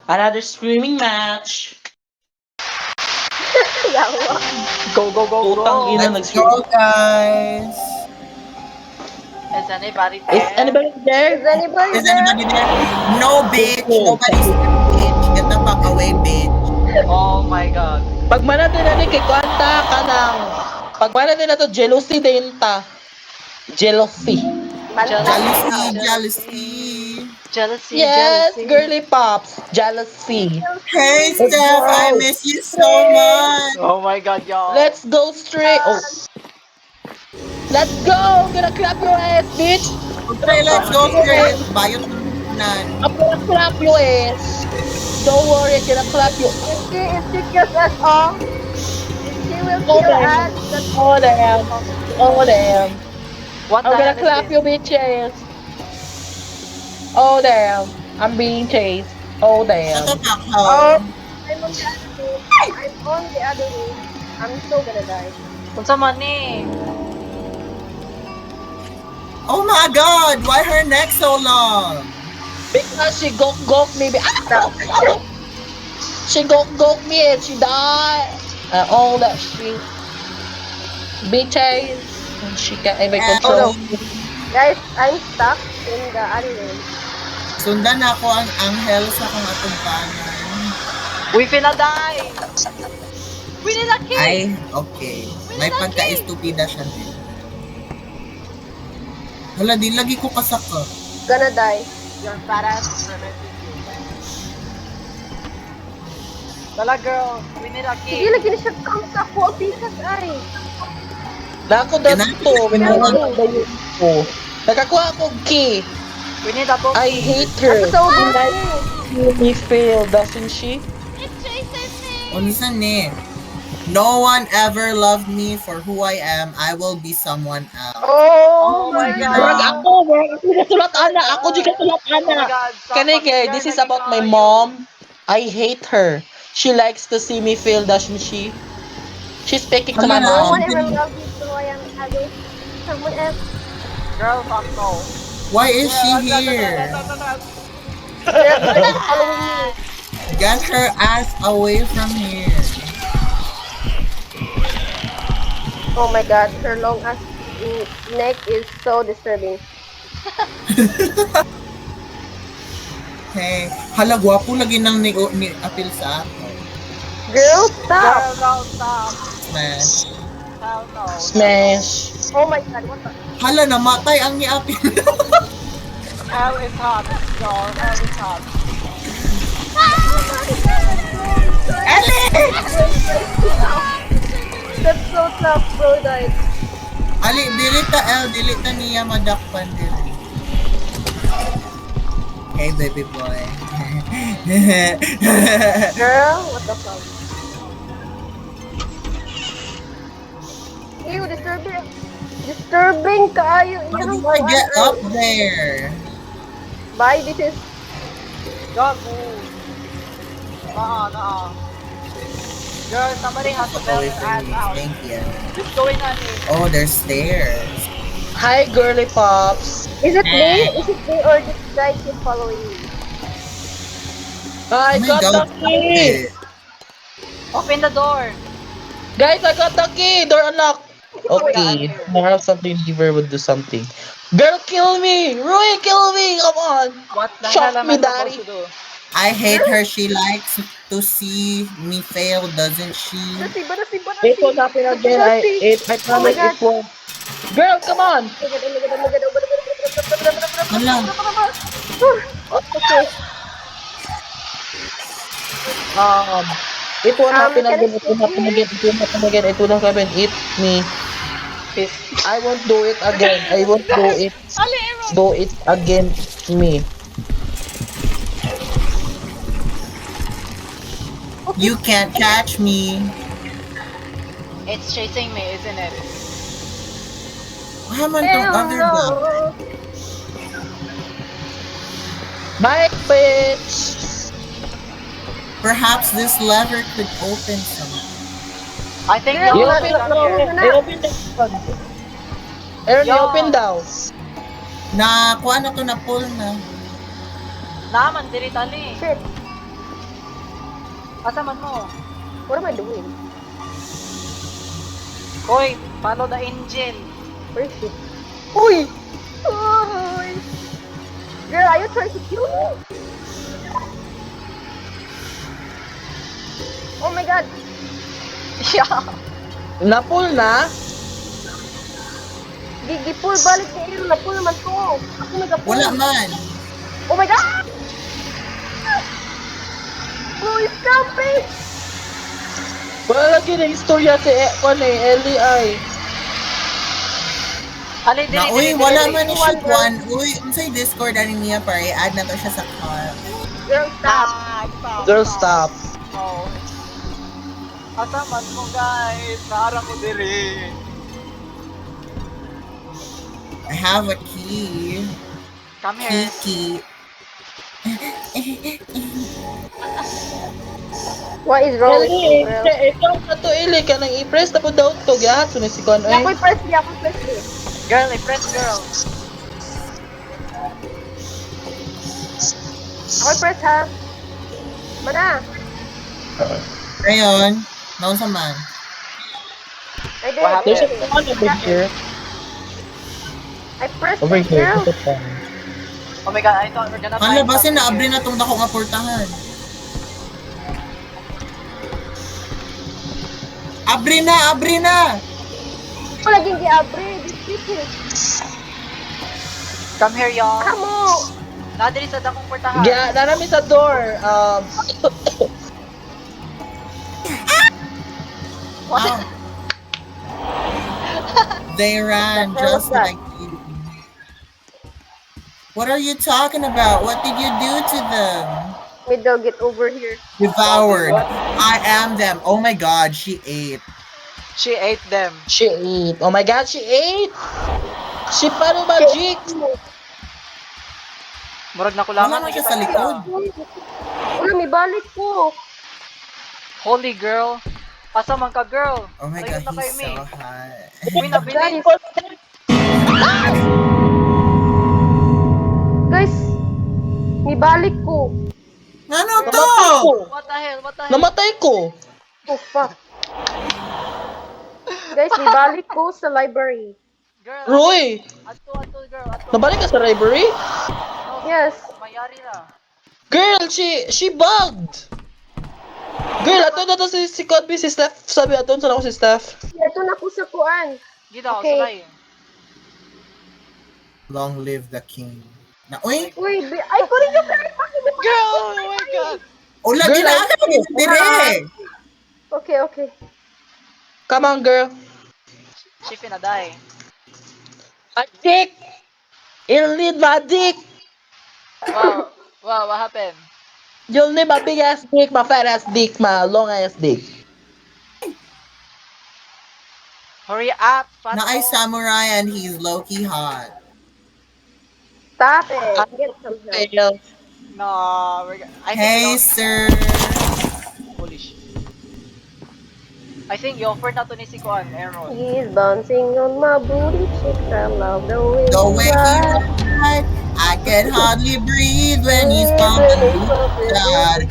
Another screaming match. Yawa. Go, go, go, Putang go! ina, Let's go, guys! Is anybody Is there? anybody Is there? anybody Is there? anybody there? No, bitch! Nobody's there, bitch! Get the fuck away, bitch! Oh my god. Pag manati na ni kay Kwanta ka ng... Pag manati na to, jealousy din ta. Jealousy. Banta. Jealousy, Jealousy. jealousy! Jealousy, Yes, jealousy. girly pops. Jealousy. Hey, Let's Steph! I go. miss you so much! Oh my god, y'all. Let's go straight. Oh. Let's go. Gonna clap your ass, bitch. Okay, let's go, straight! Bayot nan. I'm gonna clap your ass. Don't worry, I'm gonna clap you. If she kills us all, if she will Oh kill damn. us, that's Oh damn. Oh damn. What I'm the gonna hell clap is you this? bitches. Oh damn. I'm being chased. Oh Shut damn. the fuck Oh, up! I'm on the other room. I'm on the other room. I'm so gonna die. Unsa man ni? Oh my god! Why her neck so long? Because she gok me. Stop. She gok me and she died. And all that shit. Bitches. And she got every control. Guys, I'm stuck in the other room. Sundan ako ang anghel sa kong atugpanan. We finna die! We need a kill! Ay, okay. May pagka-estupida siya din. Hala, di lagi ko kasaka. Gonna die. Your fat ass prevented you. Dala girl, we need a Sige, kill. lagi na siya come sa ako. Tikas ay. Nako daw to. Minawag ko. Nakakuha akong key. We need a book. I hate her. Ako sa She ubos likes me fail, doesn't she? Unsa ni? No one ever loved me for who I am. I will be someone else. Oh, Oh my God. Murag ako, gasulat ana. Ako di gasulat Oh my ana. god, stop Kani kay, pag-share this is na about my kayo. mom. I hate her. She likes to see me fail, doesn't she? She's speaking to my Hala, no one mom. ever loved me, so I am having someone else. Girl, fuck no. Why is she here? Following me. Get her ass away from here. Oh my god, her long ass neck is so disturbing. Hey, hala, gwapo lagi nang ni apil sa ako. Girl, stop! Girl, no, stop. Smash. Hell no. Smash. Oh my god, what the? Hala, namatay ang ni apil. Hell is hot, girl. Hell is hot. That's so tough, bro, died. Ali, dili ta niya madakpan din. Hey, baby boy. Girl, what the fuck? Ew, disturbing. Disturbing kaayo. How do I get up there? Bye, this is... God, move. Nah. Girl, somebody has to bail Away her from ass me. out. Thank you. What's going on here? Oh, there's stairs. Hi, girly pops. Is it me? Is it me or this guy keep following me? I Oh my got the God, key. Open the door. Guys, I got the key. Door unlocked. Okay, God. I have something. Giver would do something. Girl, kill me. Rui, kill me. Come on. What the Shock hell am me, I supposed daddy. to do? I hate her. She likes to see me fail, doesn't she? Banasi. It will happen again. I Oh my promise God. it won't. Girl, come on. Oh my god. Hala, Okay. It won't happen can I again. It won't happen again. It won't happen again. It won't happen. It's me. I won't do it again. I won't do it. Do it against me. you can't catch me. It's chasing me, isn't it? What happened to other guy? No. Bye, bitch. Perhaps this lever could open something. I think Girl, You no open one daw. here. You open daw. Aaron, you Yo. open daw. Na, kuha na to na pull na. Naman, diri tali. Shit. Asa man mo? What am I doing? Hoy, follow the engine. Where is she? Uy! Uy! Girl, are you trying to kill me? Oh my god! Yeah. Napul na? Gigipul balik ni Aaron. Napul naman to. Ako nagapul. Wala man. Oh my god! Oh, stop it! Wala lagi na istorya si Ellie ay. Ali, Na, dili, uy, dili, wala dili. man ni siya kwan. Uy, unsay Discord ani niya pare, add na to siya sa call. Girl, stop. Stop. Girl, stop. Oh. Asa man mo, guys. Naara ko diri. I have a key. Come here. Key. What is wrong with you, girl? Ikaw na to, Ellie. Ka nang i-press na po daw to. Gahat, sunod si Kon. Di ako'y press, di ako'y press. Girl, i-press girl. Ako'y press, ha? Mana? Ngayon, naon sa man. I did. What There's a I one over here. pressed Over it, here. girl. There's a one. Oh my god, I thought we're gonna Hala, find basin na something abri na tong dako nga portahan. Abri na! Ako laging gi-abre. This bitch. Come here, y'all. Kamo! Nadiri sa dakong portahan. Yeah, narami sa door. What? Ow. They ran What the hell just was that? like you. What are you talking about? What did you do to them? Middle, get over here. Devoured. What? I am them. Oh my god, she ate. She ate them. She ate. Oh my god, she ate! She paro magic! Murag na Wala kulangan. man siya sa likod. Wala, may balik ko. Holy girl. Asa man ka, girl? Oh my Layo god, na he's kay me. so hot. Uy, nabilis. Guys, may balik ko. Ano to? Namatay ko! What the hell? What the hell? Namatay ko! Oh, fuck. Guys, may balik ko sa library. Girl, Roy! ato, girl. Ato. Nabalik ka sa library? No, Yes. mayari na. Girl, she bugged! Girl, ato na to si Codby, si Steph. Sabi ato sa ako si Steph. Ito na ko sa kuan. Gita, Okay. sulay. Long live the king. Na, uy! Uy, ay, ko rin yung kaya. Girl, oh my god. Ula, Girl, ginaka mo dire! Okay, okay. Come on, girl. She finna die. A dick! You'll need my dick! Wow. Wow, what happened? You'll need my big ass dick, my fat ass dick, my long ass dick. Hurry up, fat Na ay boy. samurai and he's low-key hot. Stop it. Get some help. Fail. No, I think Hey, you sir! Holy shit. I think you offered na to ni si Kuan, Aaron. He's bouncing on my booty cheeks. I love the way The way he ride. ride, I can hardly breathe when he's pumping inside.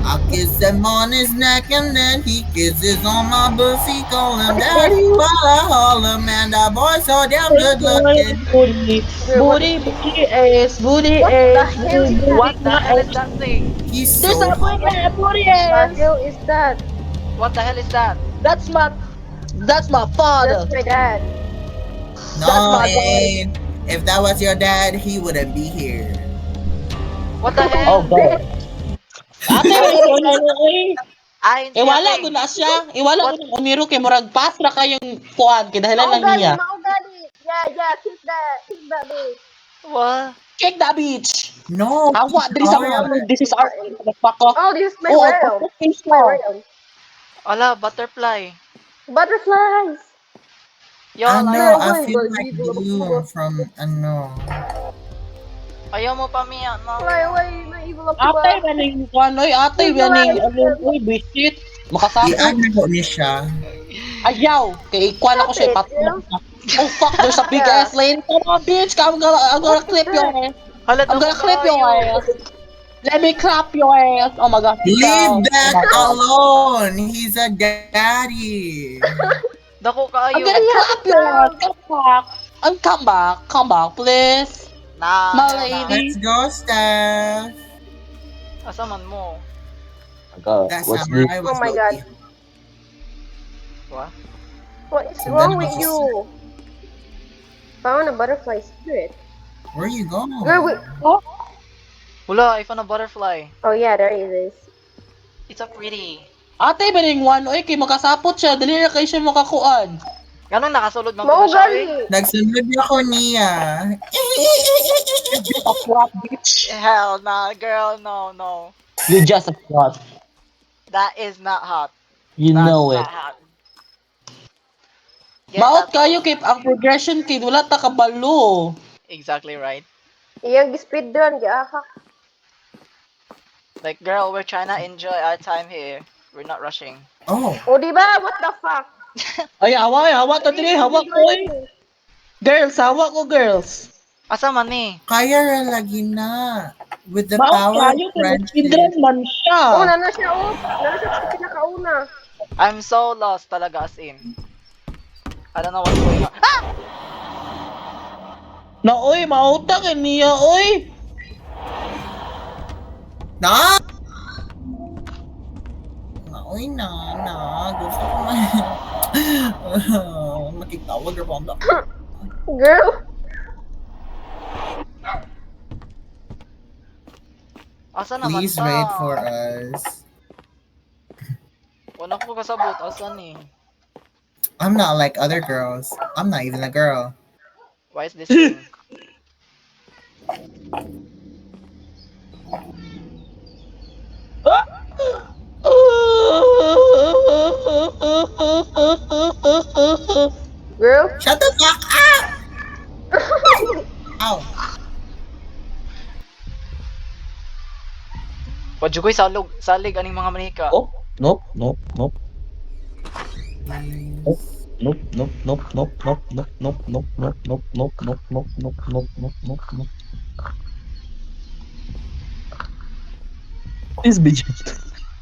I kiss him on his neck and then he kisses on my pussy, call him daddy while I holler, man, that boy so damn good looking. Booty, booty, booty ass, booty What the ass, hell is that? What the hell is that thing? He's There's so a booty hot. ass, booty What ass. the hell is that? What the hell is that? That's my father. That's my dad. No, my it ain't. If that was your dad, he wouldn't be here. What the Oh hell? God. Ate, wala na eh. I ain't see a Iwala thing. ko na siya. Iwala ko na umiro kay murag pasra kayong kuan kay dahilan lang niya. Maugali. Yeah, kick that bitch. What? Kick that bitch. No, Awa, he's this is hard. our this is our motherfucker. Oh, this is my Oh, realm. pagkakas My mo. realm. Ala, butterfly. Butterflies. Yo, I know, Girl, I wait, feel but like you go- Bloom from, ayaw mo pa miya, no? Fly away, my evil of Atay ba ning kuan oy, atay ba ning ano oy, bisit. i-add Makasapon. na ko ni siya. Ayaw, kay ikuan ako siya Stop it, patulog na. Oh fuck, there's a big Yeah. ass lane. Come on, bitch, I'm gonna clip your ass. Hala, I'm gonna clip your ass. Let me clap your ass. Oh my god. Leave Oh that my God. alone. He's a daddy. Dako I'm kaayo. gonna clap your ass. Come back. And come back. Come back, please. Nah, My hell na. lady. Let's go, Steph. Asa man mo? God, That what's this? samurai Oh was my god. Loki. What? What is And then wrong it was with just, you? Found a butterfly spirit. where you going? Girl, we... Oh, Wala, I found a butterfly. Oh yeah, there it is. It's a pretty. ate, maning one. Oy, kay makasapot siya. Dali na kayo siya makakuan. Ganun nakasulod man po na siya eh. Maugali! Nagsunod ako niya. A swat, bitch. Hell nah, girl, no, no. You just a swat. That is not hot. You That's know it. not hot. Get Maot that kayo kay ang progression kay wala ta kabalo. exactly right. Iyang speedrun, giahak. Like, girl, we're trying to enjoy our time here. We're not rushing. Oh, O diba? What the fuck? Ay, hawa ta diri, hawa ko eh. Girls, hawa ko girls. Asa man ni? kaya ra lagi na. With the Maot power of kayo kay friendship. speedrun man siya. Oh, nana siya, oh. Nana siya sa pinakauna. I'm so lost talaga as in. I don't know what's going on. Ah! Na oy, maota kay niya oy. Na! Uy, na. Gusto ko na. Makitawag ra ba ang Girl. Asa naman Please ta? wait for us. Wala ko kasabot. Asa ni? I'm not like other girls. I'm not even a girl. Why is this thing? Girl. Shut the fuck up! Ow. Pajugoy salig aning mga manika. Oh, nope. Nope. Nope. This bitch.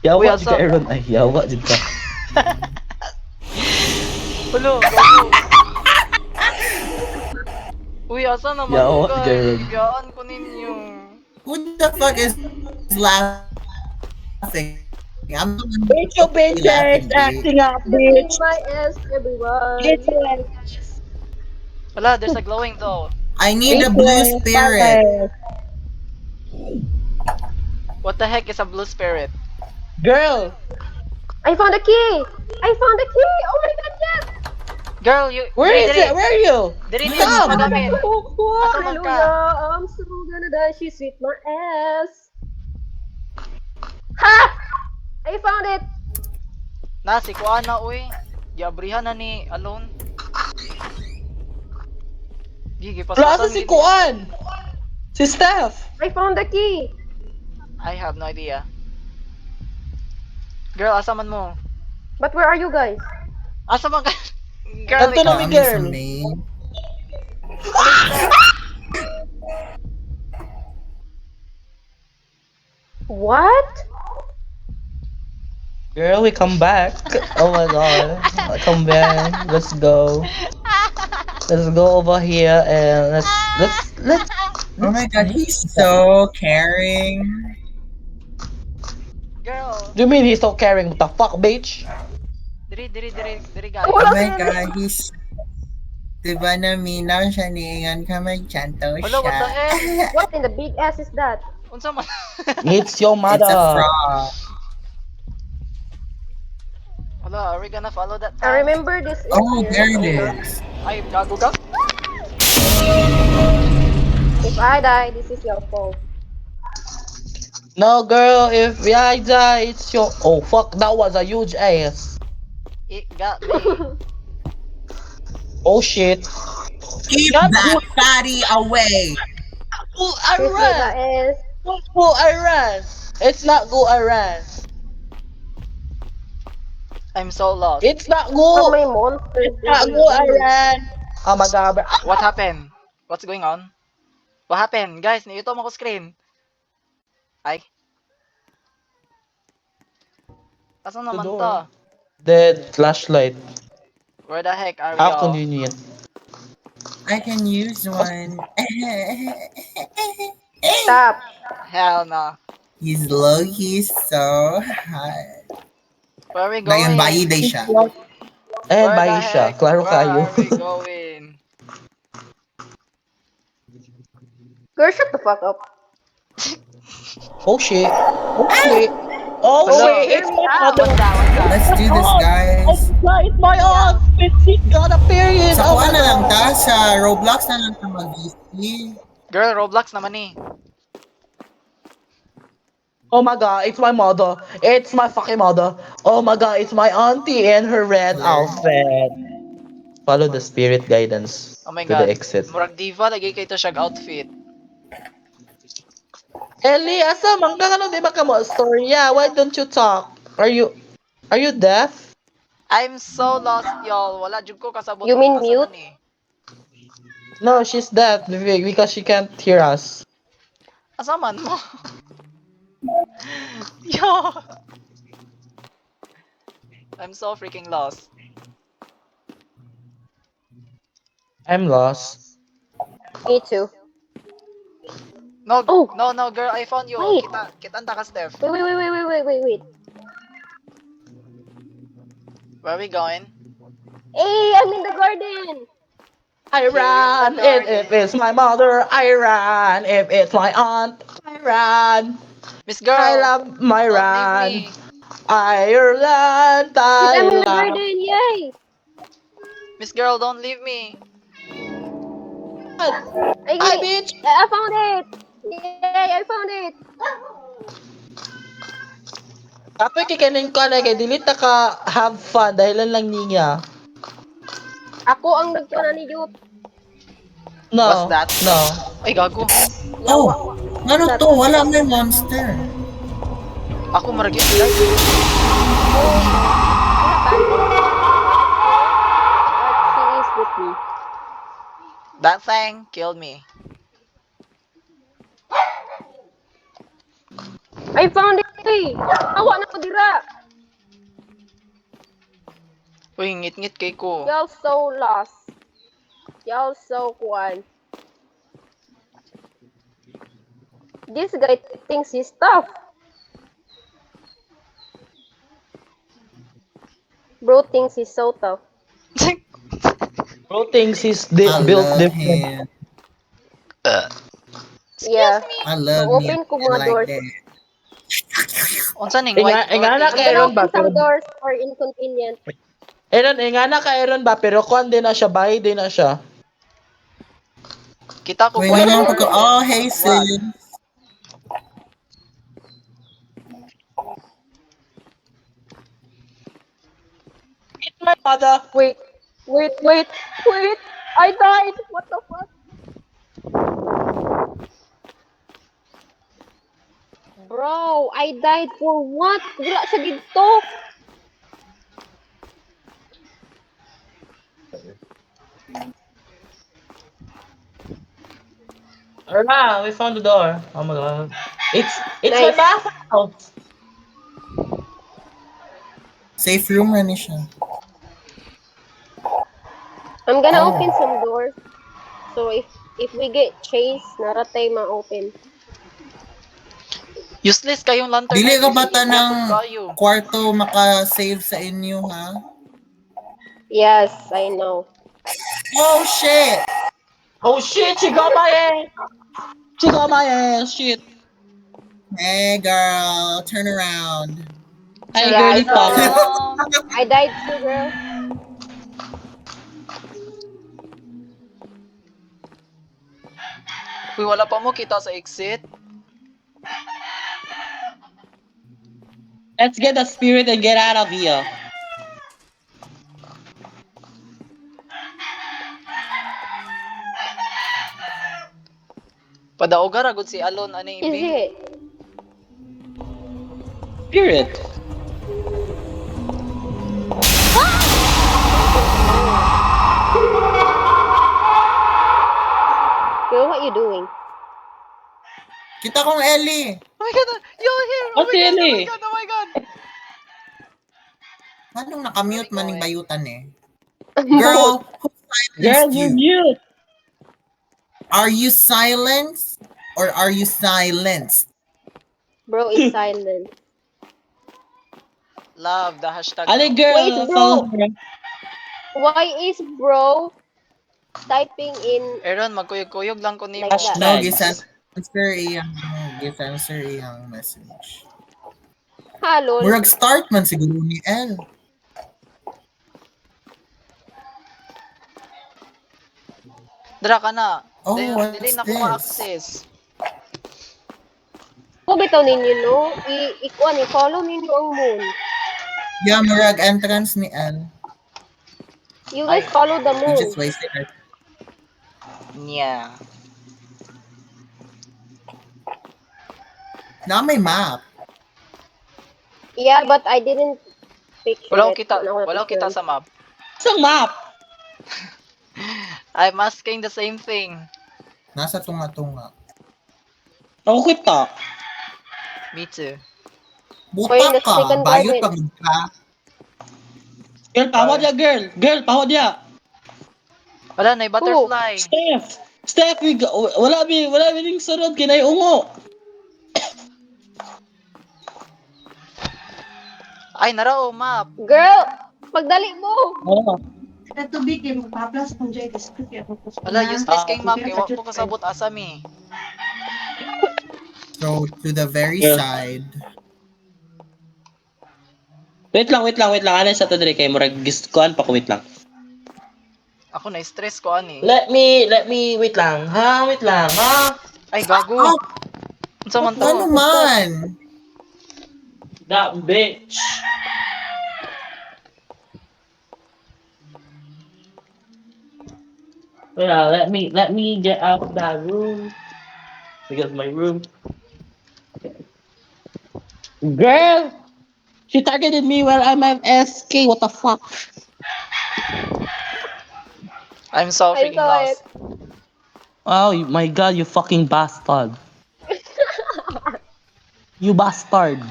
Yawa Uy, jud ka asa? Aaron ay yawa jud ka. Hello, gago. Uy, asa naman Yawa, guys? girl. Bigyan ko ninyo. Who the fuck is laughing? I'm the one Bitch, your bitch ass acting up, bitch. My ass, everyone. Bitch ass. Wala, there's a glowing though. I need a blue spirit. What the heck is a blue spirit? Girl, I found a key! I found a key! Oh my god, yes! Girl, you where is it? Where are you? Diri Come. magamit. Oh, Asa man ka? hallelujah! I'm so gonna die. She sweet my ass. Ha! I found it! Na si Kuana uy. Giabrihan na ni alone. Gigi Plaza si Kuan. Si Steph. I found the key! I have no idea. Girl, asa man mo? But where are you guys? Asa man ka? Girl, Ito na ikaw. mi girl. What? Girl, we come back. Oh my god. Come back. Let's go. Let's go over here and let's Oh my god, he's so caring. Girl, Do you mean he's so caring? What the fuck, bitch? diri guys. Oh my god, he's... Diba naminaw siya niingan ka magchanto Hello, what the siya. heck? What in the big ass is that? Unsa man? It's your It's a mother. frog. Hala, are we gonna follow that I path? remember this. Oh, there it here. is. Ay, gago ka? If I die, this is your fault. No, girl, if I die, it's your. Oh, fuck, that was a huge ass. It got me. Oh, shit. Keep God, that fatty away. Go She sweet my Iran. ass. Go Iran. It's not go Iran. I'm so lost. It's not How go. many monsters? It's not go Iran. Oh my god. What happened? What's going on? What happened? Guys, naitom ako screen. Ay, Asan The naman door. to? Dead flashlight. Where the heck are How y'all? convenient. I can use one. Stop. Hell no. He's low, he's so hot. Where are we Dayon, going? bayi day siya. Ayan, Where the bayi siya. heck? Klaro Where kayo. are we going? Girl, shut the fuck up. Oh shit. Oh shit. Oh What's shit. up? It's my Out. mother. What's that? What's that? Let's do this, guys. It's my aunt. She got a period. Sa Oh kuha my na lang god. ta, sa Roblox na lang ta mag-VC. Girl, Roblox naman eh. Oh my god, it's my mother. It's my fucking mother. Oh my god, it's my auntie in her red outfit. Follow the spirit guidance Oh my to the god. exit. Murag diva lagi kay to siyag outfit. Ellie, asa man ka di ba ka mo storya? Why don't you talk? Are you deaf? I'm so lost, y'all. Wala jud ko kasabot You kung mean asa na mute? ni. No, she's deaf because she can't hear us. Asa man mo? Yo. I'm so freaking lost. I'm lost. Me too. No, Oh. no, girl, I found you. Wait. Kita anta ka, Steph. Wait. Where are we going? Hey, I'm in the garden. I Here in the ran. If garden. it's my mother, I ran. If it's my aunt, I ran. Miss I girl, love my don't leave run. me. Ireland, Wait, I I'm in the love. garden. Yay. Miss girl, don't leave me. Hi, bitch. I found it. Yay, I found it. Kapag kikanin ko na kay dili ta ka have fun dahil lang niya. Ako ang nagkuha ni Youth. What's No. that? No. Ay, gago. Oh, Yawa. ano to? Wala may monster. Ako marag yun, guys. Oh, what she is with me. That thing killed me. I found it. Awa na ko dira. Uy, ngit-ngit kay ko. Y'all so lost. Y'all so kuan. This guy thinks he's tough. Bro thinks he's so tough. Bro thinks he's I built love different. him. Yeah. I love me. Open ko I mga like doors. that. Unsa ning white door? Ingana I'm ka gonna Aaron ba? open some doors for inconvenient. Aaron, ingana ka Aaron ba? Pero kuan din na siya, bahay din na siya. Kita ko Wait white naman door. ko. Oh, hey, What? sis. It's my mother. Wait. I died. What the fuck? Bro, I died for what? Wala siya dito. Erna, we found the door. Oh my god. It's my Nice. bathhouse. Safe room na ni siya. I'm gonna Oh. open some doors. So if we get chased, naratay ma-open. Useless kayong lantern. Dili ka na bata yun. ng Kayo. kwarto maka-save sa inyo, ha? Yes, I know. Oh, shit! Oh shit, she got my ass. She got my ass. Shit. Hey, girl, turn around. Hey, Yeah, girly I saw pop. that. I died too, girl. Uy, wala pa mo kita sa exit. Let's get the spirit and get out of here. Padaoga ra gud si Alon ani Is ibi. it? Spirit. Girl, what you doing? Kita kong Ellie. Oh my god, you're here. Oh What's my god, oh my Ellie? god, oh my god. Anong nakamute man ng Going. bayutan eh? Girl, who Girl, silenced you're you? mute. Are you silenced or are you silenced? Bro is silent. Love the hashtag. Ali, now. girl, Wait, follow bro. her. Why is bro typing in Aaron, magkuyog-kuyog lang ko nimo. like that? No, Hashtags. gisanswer iyang message. Ha, lol. Murag start man siguro ni L. Dra ka na. Oh, Dili what's na ko this? ma-access. Kung bitaw ninyo, no? I-follow ninyo ang moon. Yeah, murag entrance ni L. You guys Ay. follow the We moon. just wasted our Yeah. na may map. Yeah, but I didn't picture Wala ko it. kita, Wala ko wala ko kita picture. sa map. Isang map. I'm asking the same thing. Nasa tunga-tunga. Ako kita. Me too. Or in Buta the ka, second bayot garden. pag ka. Girl, pahod ya, girl. Girl, pahod ya. Wala na, butterfly. Steph, wala mi ning sunod kinay ungo. Ay, narao, map. Girl, pagdali mo. Oh. Wala, useless kay map. Kaya Ah, wak po kasabot asam eh. So, to the very Yeah. side. Wait lang. Ano sa to dire kay murag kuan pa ko, wait lang. Ako na-stress ko ani. Let me wait lang. Wait lang. Ay, gago. Ah! Unsa man to? Ano man? That bitch. Yeah, let me get out of that room. Because my room. Girl, she targeted me while I'm SK. What the fuck? I'm so I'm freaking sorry. lost. Oh my god, you fucking bastard. You bastard.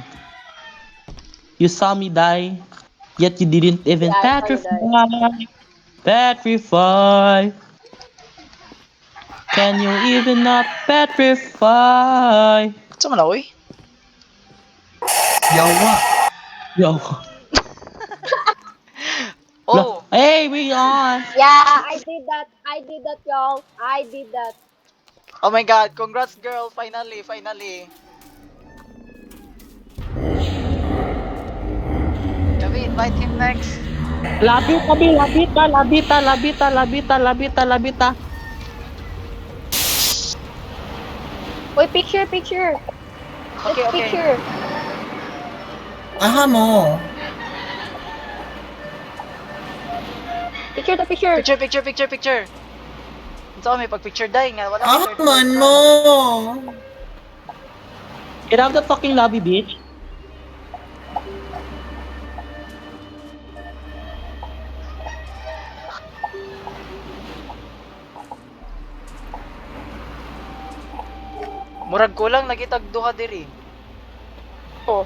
You saw me die, yet you didn't even Yeah, I saw you petrify. Petrify. Can you even not petrify? Unsa man na, uy? Yawa. Yo. Oh, Hey, we on. Yeah, I did that, y'all. I did that. oh my god, congrats girl, finally. Can we invite him next? Labita. Wait, picture. Okay. Picture. Aha mo. Picture the picture. Picture. Unsa may pag-picture dai nga wala Aha third man person. mo. Get out the fucking lobby, bitch. Murag kulang lagi tag duha diri. Oh.